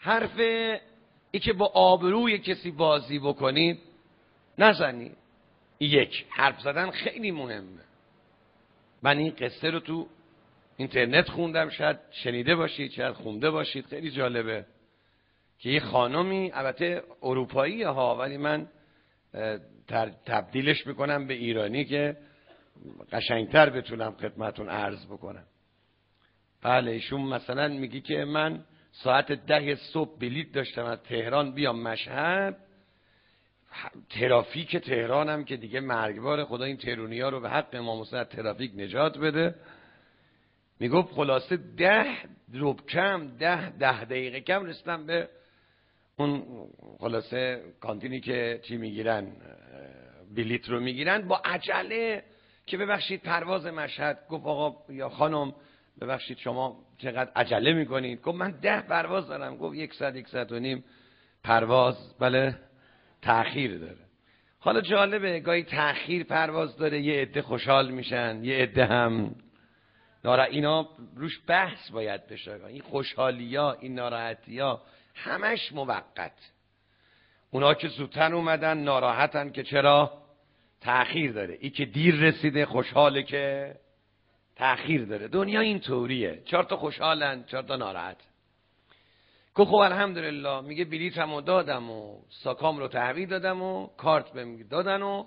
حرف ای که با آبروی کسی بازی بکنید نزنید. یک، حرف زدن خیلی مهمه. من این قصه رو تو اینترنت خوندم، شاید شنیده باشید، شاید خونده باشید، خیلی جالبه که یه خانمی، البته اروپایی ها، ولی من تبدیلش میکنم به ایرانی که قشنگتر بتونم خدمتون عرض بکنم. بله، ایشون مثلا میگی که من ساعت 10 صبح بلیط داشتم از تهران بیام مشهد، ترافیک تهرانم که دیگه مرگباره، خدا این تهرونی ها رو به حق امام حسین از ترافیک نجات بده. میگفت خلاصه 10 دقیقه کم رسیدم به اون خلاصه کانتینی که چی میگیرن، بلیط رو میگیرن، با عجله که ببخشید پرواز مشهد. گفت آقا یا خانم ببخشید شما چقدر عجله میکنید؟ گفت من 10 پرواز دارم. گفت 1 ساعت و نیم پرواز بله تأخیر داره. حالا جالبه گاهی تأخیر پرواز داره، یه عده خوشحال میشن، یه عده هم اینا روش بحث باید بشه. این خوشحالی ها، این ناراحتی ها همش موقت. اونا که زودتر اومدن ناراحتن که چرا تأخیر داره، این که دیر رسیده خوشحاله که تأخیر داره. دنیا این طوریه، 4 تا خوشحالن 4 تا ناراحت. گفت خب الحمدلله. میگه بلیطمو دادم و ساکام رو تحویل دادم و کارت بهم دادن و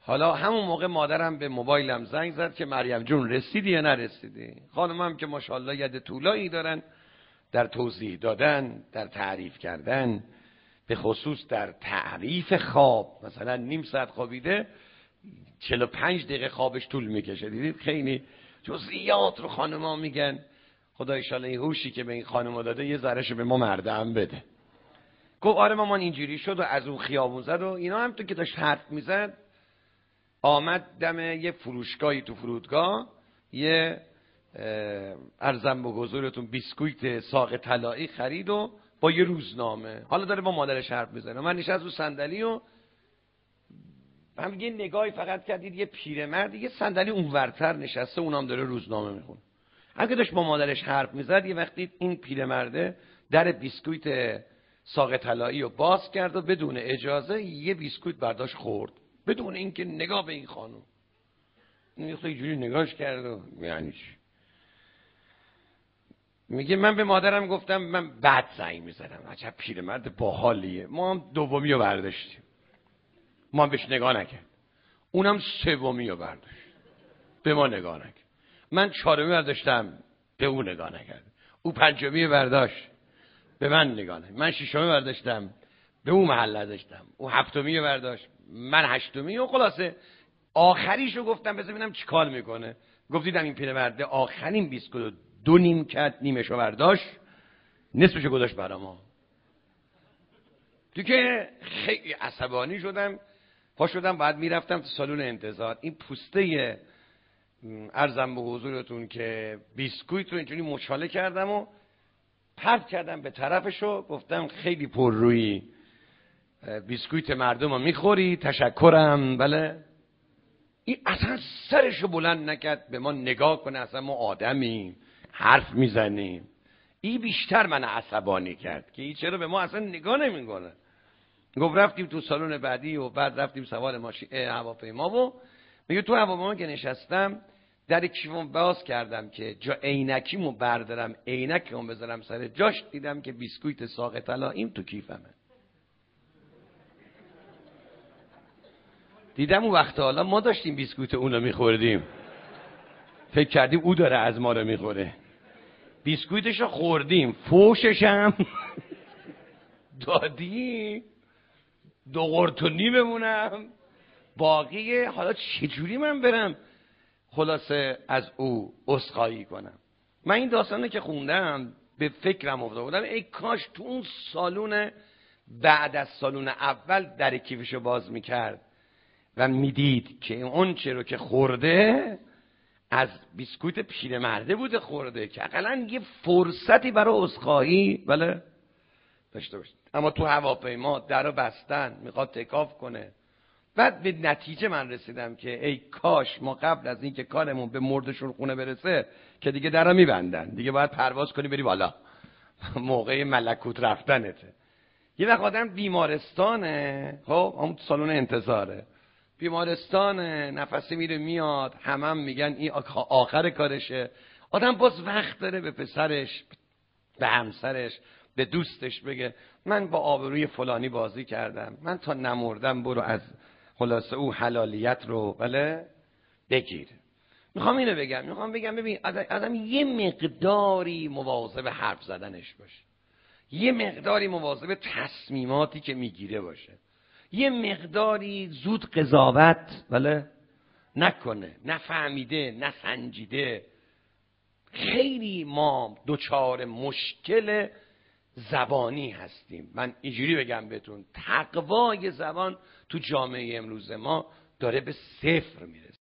حالا همون موقع مادرم به موبایلم زنگ زد که مریم جون رسیدی یا نرسیدی؟ خانمم که ماشاءالله ید طولایی دارن در توضیح دادن، در تعریف کردن، به خصوص در تعریف خواب. مثلا نیم ساعت خوابیده 45 دقیقه خوابش طول میکشه. دیدید خیلی جزئیات رو خانم‌ها میگن. خدا ان شاءالله این هوشی که به این خانم‌ها داده یه ذره‌شو به ما مردم بده. گفت آره مامان اینجوری شد و از اون خیابون زد و اینا. هم تو که داشت حرف میزد آمد دم یه فروشگاهی تو فرودگاه، یه ارزم به حضورتون بیسکویت ساق طلایی خرید و با یه روزنامه. حالا داره با مادرش حرف میزنه. من نشست رو صندلی و هم یه نگاهی فقط کردید یه پیرمرد یه صندلی اونورتر نشسته، اونم داره روزنامه میخونه. هم که داشت با مادرش حرف میزد یه وقتی این پیرمرده در بیسکویت ساق طلایی رو باز کرد و بدون اجازه یه بیسکویت برداشت خورد، بدون اینکه نگاه به این خانم. این اینجوری نگاهش کرد و یعنی چی؟ میگه من به مادرم گفتم من بعد زنگ میزنم. عجب پیرمرد باحالیه. ما هم دومی رو برداشتیم، ما هم بهش نگاه نکرد. اونم سومی رو برداشت، به ما نگاه نکرد. من 4می برداشتم، به اون نگاه نکرد. او 5می برداشت، به من نگاه نکرد. من 6می برداشتم، به اون محل داشتم. او 7می برداشت، من 8می. و خلاصه آخریشو گفتم بذار ببینم چیکار میکنه. گفتیدم این پیرمرد آخرین بیسکویت 2 نیم کرد، نیمشو برداشت، نصفشو گذاشت برا ما. دیگه خیلی عصبانی شدم، پا شدم بعد میرفتم تو سالن انتظار. این پوسته ارزم به حضورتون که بیسکویت رو اینجوری مچاله کردم و پرت کردم به طرفشو. گفتم خیلی پررویی، بیسکویت مردم رو میخوری، تشکرم. بله. این اصلا سرشو بلند نکرد به ما نگاه کنه، اصلا ما آدمیم حرف میزنیم. این بیشتر من عصبانی کرد که این چرا به ما اصلا نگاه نمیکنه. گفت رفتیم تو سالن بعدی و بعد رفتیم سوار ماشین هواپیما و میگه تو هواپیما که نشستم در کیفم باز کردم که جا عینکیمو بردارم عینکمو بذارم سر جاش، دیدم که بیسکویت ساق طلاییم تو کیفمه. دیدم اون وقت حالا ما داشتیم بیسکویت اونو میخوردیم، فکر کردیم او داره از ما رو میخوره. بیسکویتشو خوردیم، فوششم دادیم، 2 قرت و نیممونم باقیه. حالا چجوری من برم خلاصه از او عذرخواهی کنم؟ من این داستانه که خوندم به فکرم افتاده بودم ای کاش تو اون سالون بعد از سالون اول در کیفشو باز میکرد و میدید که اون چه رو که خورده از بیسکویت پیرمرده بوده خورده، که اقلا یه فرصتی برای عذرخواهی بله داشته باشه. اما تو هواپیما درو بستن، میخواد تکاف کنه. بعد به نتیجه من رسیدم که ای کاش ما قبل از اینکه کارمون به مردشون خونه برسه که دیگه درو میبندن، دیگه باید پرواز کنی بری بالا، موقع ملکوت رفتنته. یه وقت آدم بیمارستانه، خب همون سالن انتظاره، بیمارستانه، نفسی میره میاد، هم میگن این آخر کارشه، آدم باز وقت داره به پسرش، به همسرش، به دوستش بگه من با آبروی فلانی بازی کردم، من تا نمردم برو از خلاصه او حلالیت رو بگیر. میخوام اینو بگم، ببین آدم یه مقداری مواظب حرف زدنش باشه، یه مقداری مواظب تصمیماتی که میگیره باشه، یه مقداری زود قضاوت نکنه، نفهمیده، نسنجیده. خیلی ما دچار مشکل زبانی هستیم. من اینجوری بگم بهتون، تقوای زبان تو جامعه امروز ما داره به صفر میرسه.